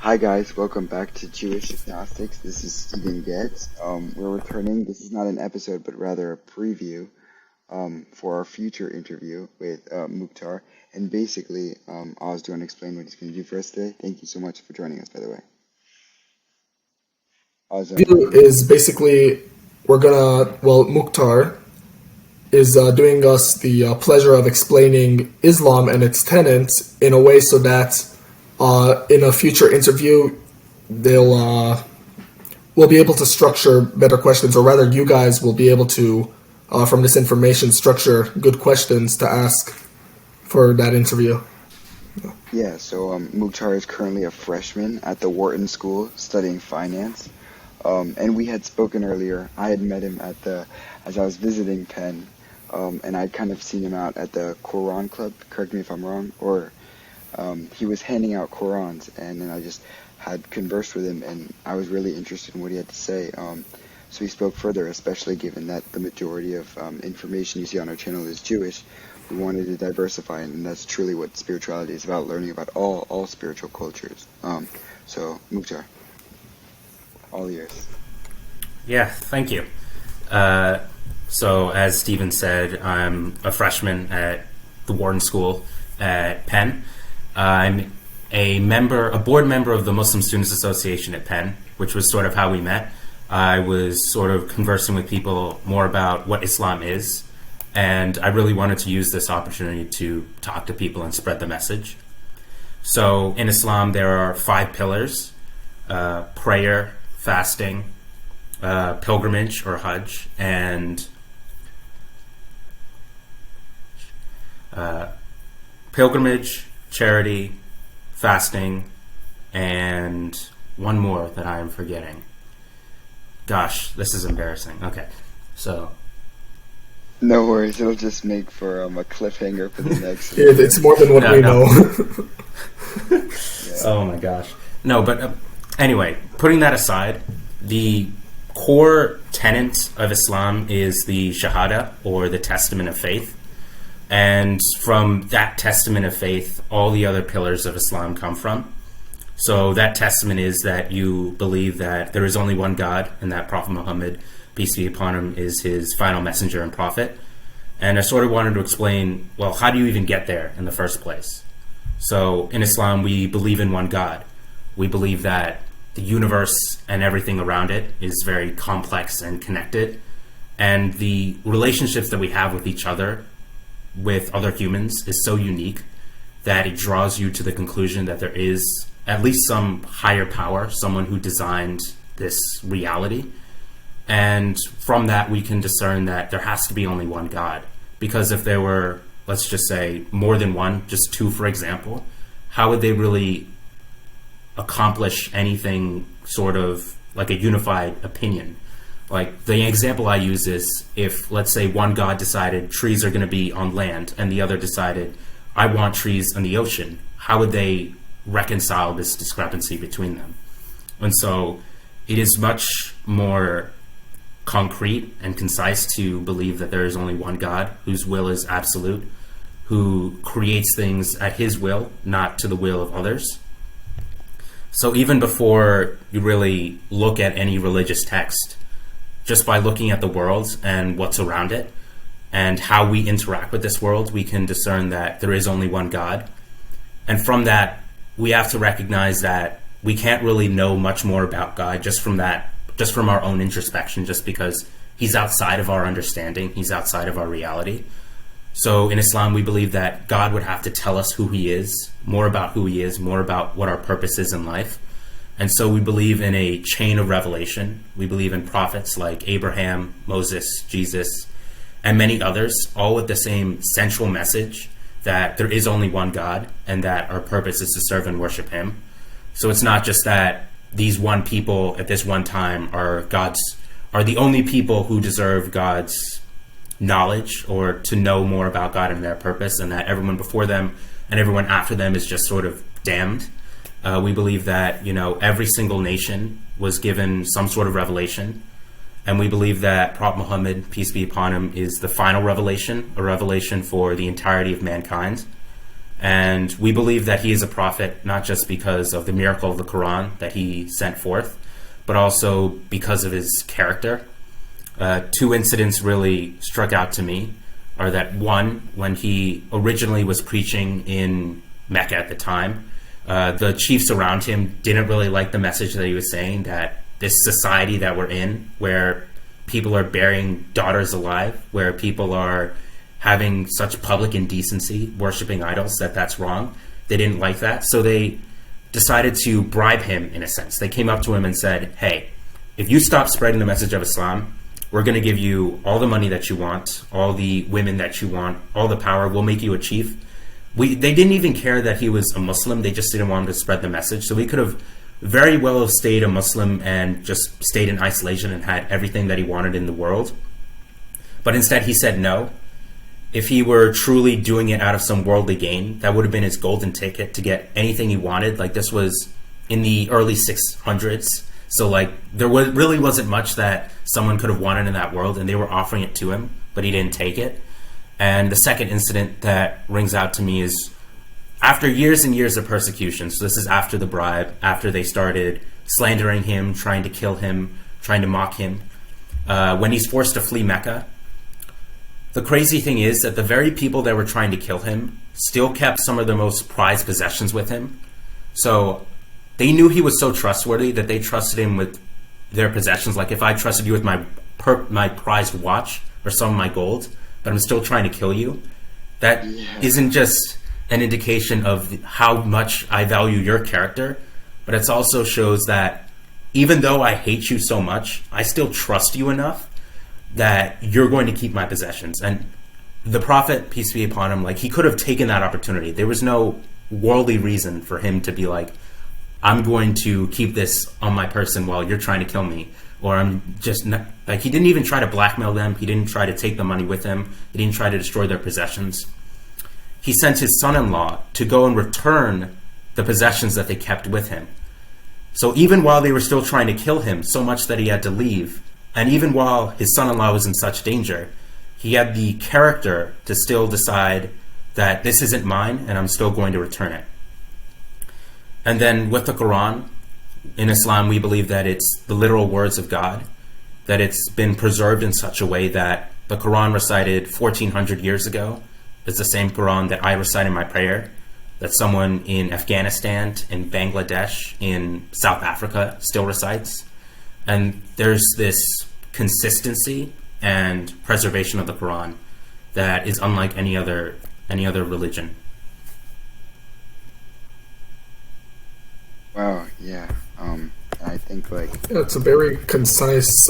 Hi guys, welcome back to Jewish Agnostics. This is Stephen Getz. We're returning. This is not an episode, but rather a preview for our future interview with Mukhtar. And basically, Oz, do you want to explain what he's going to do for us today? Thank you so much for joining us, by the way. Oz, Is basically Mukhtar is doing us the pleasure of explaining Islam and its tenets in a way so that in a future interview we'll be able to structure better questions, or rather you guys will be able to from this information structure good questions to ask for that interview. Yeah, so Mukhtar is currently a freshman at the Wharton School studying finance. And we had spoken earlier. I had met him as I was visiting Penn, and I'd kind of seen him out at the Quran Club, correct me if I'm wrong, or he was handing out Qurans, and then I just had conversed with him, and I was really interested in what he had to say. So we spoke further, especially given that the majority of information you see on our channel is Jewish. We wanted to diversify, and that's truly what spirituality is about, learning about all spiritual cultures. So, Mukhtar, all yours. Yeah, thank you. So, as Stephen said, I'm a freshman at the Wharton School at Penn. I'm a board member of the Muslim Students Association at Penn, which was sort of how we met. I was sort of conversing with people more about what Islam is, and I really wanted to use this opportunity to talk to people and spread the message. So, in Islam, there are 5 pillars: prayer, fasting, pilgrimage or Hajj, and charity, fasting, and one more that I am forgetting. Gosh, this is embarrassing. Okay, so... No worries, it'll just make for a cliffhanger for the next... It's more than what we know. Yeah. Oh my gosh. No, but anyway, putting that aside, the core tenet of Islam is the Shahada, or the Testament of Faith. And from that Testament of Faith, all the other pillars of Islam come from. So that testament is that you believe that there is only one God, and that Prophet Muhammad, peace be upon him, is his final messenger and prophet. And I sort of wanted to explain, well, how do you even get there in the first place? So in Islam, we believe in one God. We believe that the universe and everything around it is very complex and connected. And the relationships that we have with each other, with other humans, is so unique that it draws you to the conclusion that there is at least some higher power, someone who designed this reality. And from that, we can discern that there has to be only one God. Because if there were, let's just say, more than one, just 2, for example, how would they really accomplish anything sort of like a unified opinion? Like, the example I use is if, let's say, one God decided trees are going to be on land and the other decided, I want trees on the ocean. How would they reconcile this discrepancy between them? And so it is much more concrete and concise to believe that there is only one God whose will is absolute, who creates things at his will, not to the will of others. So even before you really look at any religious text, just by looking at the world and what's around it and how we interact with this world, we can discern that there is only one God. And from that, we have to recognize that we can't really know much more about God just from our own introspection, just because he's outside of our understanding, he's outside of our reality. So in Islam, we believe that God would have to tell us who he is, more about who he is, more about what our purpose is in life. And so we believe in a chain of revelation. We believe in prophets like Abraham, Moses, Jesus, and many others, all with the same central message that there is only one God and that our purpose is to serve and worship him. So it's not just that these one people at this one time are the only people who deserve God's knowledge or to know more about God and their purpose, and that everyone before them and everyone after them is just sort of damned. We believe that, every single nation was given some sort of revelation, and we believe that Prophet Muhammad, peace be upon him, is the final revelation, a revelation for the entirety of mankind. And we believe that he is a prophet, not just because of the miracle of the Quran that he sent forth, but also because of his character. Two incidents really struck out to me are that one, when he originally was preaching in Mecca at the time, the chiefs around him didn't really like the message that he was saying, that this society that we're in, where people are burying daughters alive, where people are having such public indecency, worshiping idols, that's wrong. They didn't like that. So they decided to bribe him, in a sense. They came up to him and said, hey, if you stop spreading the message of Islam, we're going to give you all the money that you want, all the women that you want, all the power. We'll make you a chief. They didn't even care that he was a Muslim. They just didn't want him to spread the message. So he could have very well have stayed a Muslim and just stayed in isolation and had everything that he wanted in the world. But instead he said no. If he were truly doing it out of some worldly gain, that would have been his golden ticket to get anything he wanted. Like, this was in the early 600s. So like really wasn't much that someone could have wanted in that world, and they were offering it to him, but he didn't take it. And the second incident that rings out to me is after years and years of persecution. So this is after the bribe, after they started slandering him, trying to kill him, trying to mock him. When he's forced to flee Mecca, the crazy thing is that the very people that were trying to kill him still kept some of their most prized possessions with him. So they knew he was so trustworthy that they trusted him with their possessions. Like, if I trusted you with my prized watch or some of my gold, but I'm still trying to kill you, that isn't just an indication of how much I value your character, but it also shows that even though I hate you so much, I still trust you enough that you're going to keep my possessions. And the Prophet, peace be upon him, like, he could have taken that opportunity. There was no worldly reason for him to be like, I'm going to keep this on my person while you're trying to kill me. Or I'm just not, like, he didn't even try to blackmail them. He didn't try to take the money with him. He didn't try to destroy their possessions. He sent his son-in-law to go and return the possessions that they kept with him. So even while they were still trying to kill him, so much that he had to leave, and even while his son-in-law was in such danger, he had the character to still decide that this isn't mine and I'm still going to return it. And then with the Quran, in Islam, we believe that it's the literal words of God, that it's been preserved in such a way that the Quran recited 1400 years ago is the same Quran that I recite in my prayer, that someone in Afghanistan, in Bangladesh, in South Africa still recites. And there's this consistency and preservation of the Quran that is unlike any other religion. Wow, yeah. I think, like, Yeah, it's a very concise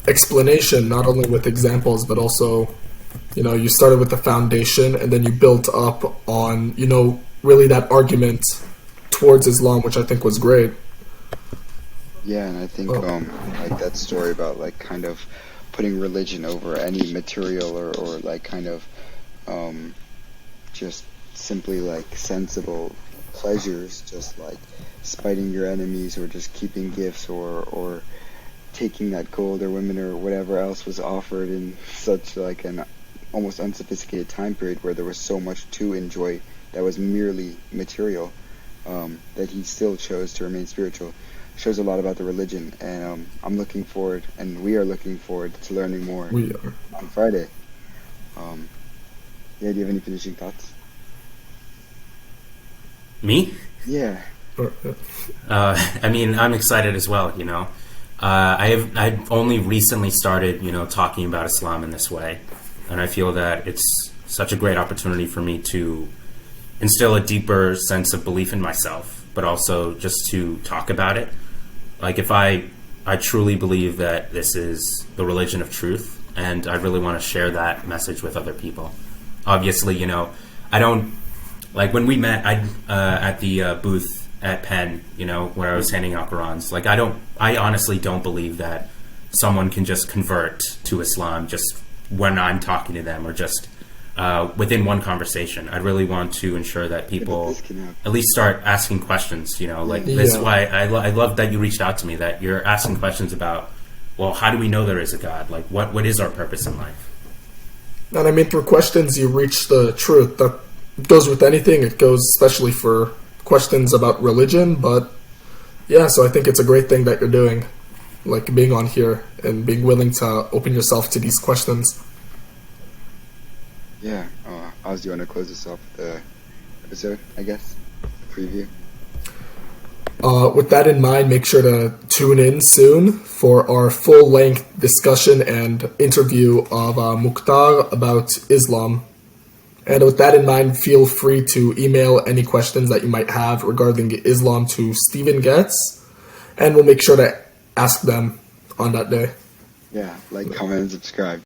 explanation, not only with examples, but also, you started with the foundation and then you built up on, really that argument towards Islam, which I think was great. yeah, and I think like that story about, like, kind of putting religion over any material or like kind of just simply like sensible pleasures, just like spiting your enemies or just keeping gifts or taking that gold or women or whatever else was offered in such like an almost unsophisticated time period where there was so much to enjoy that was merely material, that he still chose to remain spiritual. Shows a lot about the religion, and I'm looking forward, and we are looking forward to learning more We are. on Friday. Yeah, do you have any finishing thoughts? Me? Yeah. I mean, I'm excited as well, I've only recently started, talking about Islam in this way. And I feel that it's such a great opportunity for me to instill a deeper sense of belief in myself, but also just to talk about it. Like, if I truly believe that this is the religion of truth, and I really want to share that message with other people. Obviously, I don't, like, when we met at the booth at Penn, where I was handing out Qurans, like, I honestly don't believe that someone can just convert to Islam just when I'm talking to them or just within one conversation. I really want to ensure that people at least start asking questions, like this is why I love that you reached out to me, that you're asking questions about, well, how do we know there is a God? Like, what is our purpose in life? And I mean, through questions, you reach the truth. it goes with anything. It goes especially for questions about religion. But yeah, so I think it's a great thing that you're doing, like being on here and being willing to open yourself to these questions. Yeah. Oz, do you want to close us off the episode, I guess? Preview? With that in mind, make sure to tune in soon for our full-length discussion and interview of Mukhtar about Islam. And with that in mind, feel free to email any questions that you might have regarding Islam to Stephen Getz, and we'll make sure to ask them on that day. Yeah, like, comment, and subscribe.